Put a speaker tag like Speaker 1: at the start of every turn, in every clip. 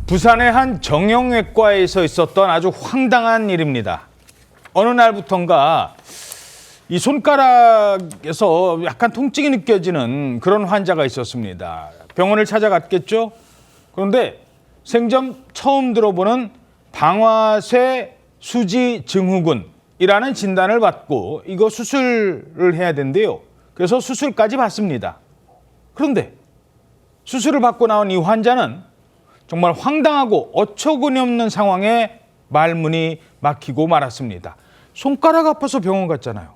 Speaker 1: 부산의 한 정형외과에서 있었던 아주 황당한 일입니다. 어느 날부턴가 이 손가락에서 약간 통증이 느껴지는 그런 환자가 있었습니다. 병원을 찾아갔겠죠? 그런데 생전 처음 들어보는 방아쇠 수지 증후군이라는 진단을 받고 이거 수술을 해야 된대요. 그래서 수술까지 받습니다. 그런데 수술을 받고 나온 이 환자는 정말 황당하고 어처구니 없는 상황에 말문이 막히고 말았습니다. 손가락 아파서 병원 갔잖아요.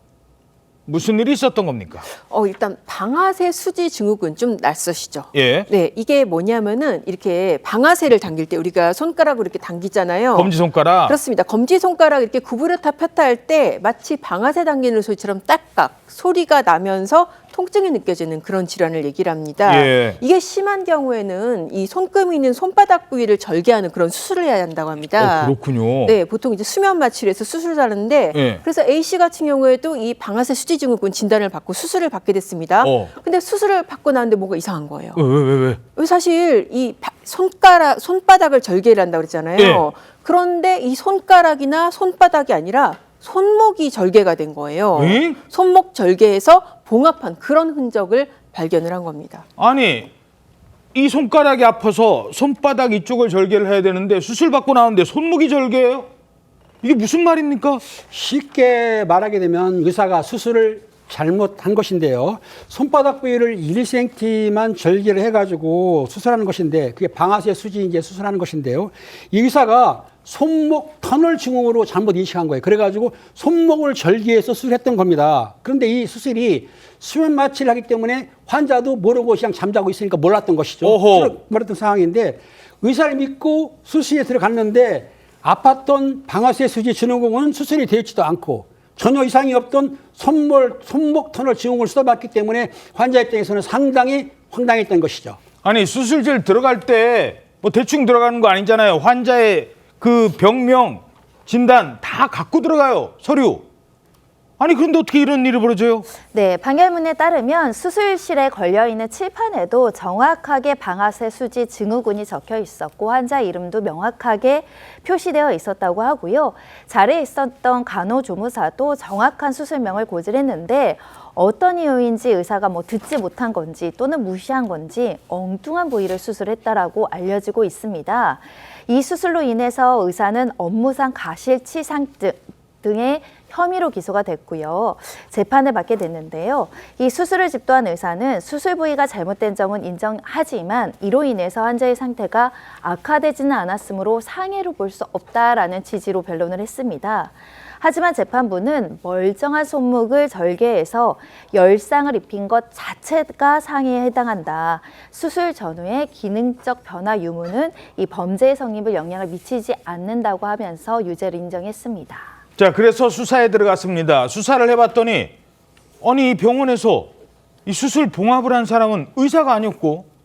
Speaker 1: 무슨 일이 있었던 겁니까?
Speaker 2: 일단 방아쇠 수지 증후군 좀 낯서시죠?
Speaker 1: 예.
Speaker 2: 네, 이게 뭐냐면은 이렇게 방아쇠를 당길 때 우리가 손가락으로 이렇게 당기잖아요.
Speaker 1: 검지손가락.
Speaker 2: 그렇습니다. 검지손가락 이렇게 구부렸다 폈다 할 때 마치 방아쇠 당기는 소리처럼 딱딱 소리가 나면서 통증이 느껴지는 그런 질환을 얘기를 합니다.
Speaker 1: 예.
Speaker 2: 이게 심한 경우에는 이 손금이 있는 손바닥 부위를 절개하는 그런 수술을 해야 한다고 합니다.
Speaker 1: 그렇군요.
Speaker 2: 네, 보통 이제 수면 마취를 해서 수술을 하는데
Speaker 1: 예.
Speaker 2: 그래서 A 씨 같은 경우에도 이 방아쇠 수지 증후군 진단을 받고 수술을 받게 됐습니다. 근데 수술을 받고 나는데 뭐가 이상한 거예요.
Speaker 1: 왜?
Speaker 2: 사실 이 손바닥을 절개를 한다고 그랬잖아요.
Speaker 1: 예.
Speaker 2: 그런데 이 손가락이나 손바닥이 아니라 손목이 절개가 된 거예요.
Speaker 1: 에?
Speaker 2: 손목 절개해서 봉합한 그런 흔적을 발견을 한 겁니다.
Speaker 1: 아니, 이 손가락이 아파서 손바닥 이쪽을 절개를 해야 되는데 수술 받고 나오는데 손목이 절개예요? 이게 무슨 말입니까?
Speaker 3: 쉽게 말하게 되면 의사가 수술을 잘못한 것인데요. 손바닥 부위를 1cm만 절개를 해가지고 수술하는 것인데 그게 방아쇠 수지 이제 수술하는 것인데요. 이 의사가 손목 터널 증후군으로 잘못 인식한 거예요. 그래가지고 손목을 절개해서 수술했던 겁니다. 그런데 이 수술이 수면 마취를 하기 때문에 환자도 모르고 그냥 잠자고 있으니까 몰랐던 것이죠. 몰랐던 상황인데 의사를 믿고 수술에 들어갔는데 아팠던 방아쇠 수지 증후군은 수술이 되지도 않고 전혀 이상이 없던 손목 터널 증후군을 수술받기 때문에 환자 입장에서는 상당히 황당했던 것이죠.
Speaker 1: 아니, 수술실 들어갈 때 뭐 대충 들어가는 거 아니잖아요. 환자의 그 병명, 진단 다 갖고 들어가요. 서류. 아니, 그런데 어떻게 이런 일이 벌어져요?
Speaker 4: 네, 방열문에 따르면 수술실에 걸려있는 칠판에도 정확하게 방아쇠 수지 증후군이 적혀 있었고 환자 이름도 명확하게 표시되어 있었다고 하고요. 자리에 있었던 간호조무사도 정확한 수술명을 고지했는데 어떤 이유인지 의사가 듣지 못한 건지 또는 무시한 건지 엉뚱한 부위를 수술했다라고 알려지고 있습니다. 이 수술로 인해서 의사는 업무상 과실치상 등의 혐의로 기소가 됐고요. 재판을 받게 됐는데요. 이 수술을 집도한 의사는 수술 부위가 잘못된 점은 인정하지만 이로 인해서 환자의 상태가 악화되지는 않았으므로 상해로 볼 수 없다라는 취지로 변론을 했습니다. 하지만 재판부는 멀쩡한 손목을 절개해서 열상을 입힌 것 자체가 상해에 해당한다. 수술 전후의 기능적 변화 유무는 이 범죄의 성립을 영향을 미치지 않는다고 하면서 유죄를 인정했습니다.
Speaker 1: 자, 그래서 수사에 들어갔습니다. 수사를 해봤더니 아니, 이 병원에서 이 수술 봉합을 한 사람은 의사가 아니었고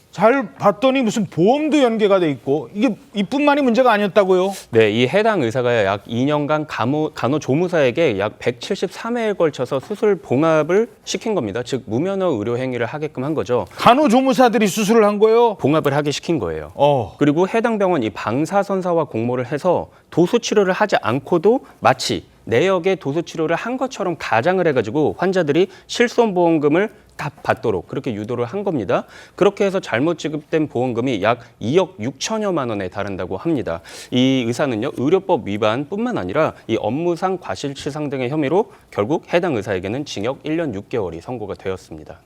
Speaker 1: 잘 봤더니 무슨 보험도 연계가 돼 있고 이게 이뿐만이 문제가 아니었다고요?
Speaker 5: 네, 이 해당 의사가 약 2년간 간호조무사에게 약 173회에 걸쳐서 수술 봉합을 시킨 겁니다. 즉 무면허 의료 행위를 하게끔 한 거죠.
Speaker 1: 간호조무사들이 수술을 한 거예요?
Speaker 5: 봉합을 하게 시킨 거예요.
Speaker 1: 그리고
Speaker 5: 해당 병원 이 방사선사와 공모를 해서 도수 치료를 하지 않고도 마치 내역에 도수 치료를 한 것처럼 가장을 해가지고 환자들이 실손보험금을 다 받도록 그렇게 유도를 한 겁니다. 그렇게 해서 잘못 지급된 보험금이 약 2억 6천여만 원에 달한다고 합니다. 이 의사는요, 의료법 위반뿐만 아니라 이 업무상 과실치상 등의 혐의로 결국 해당 의사에게는 징역 1년 6개월이 선고가 되었습니다.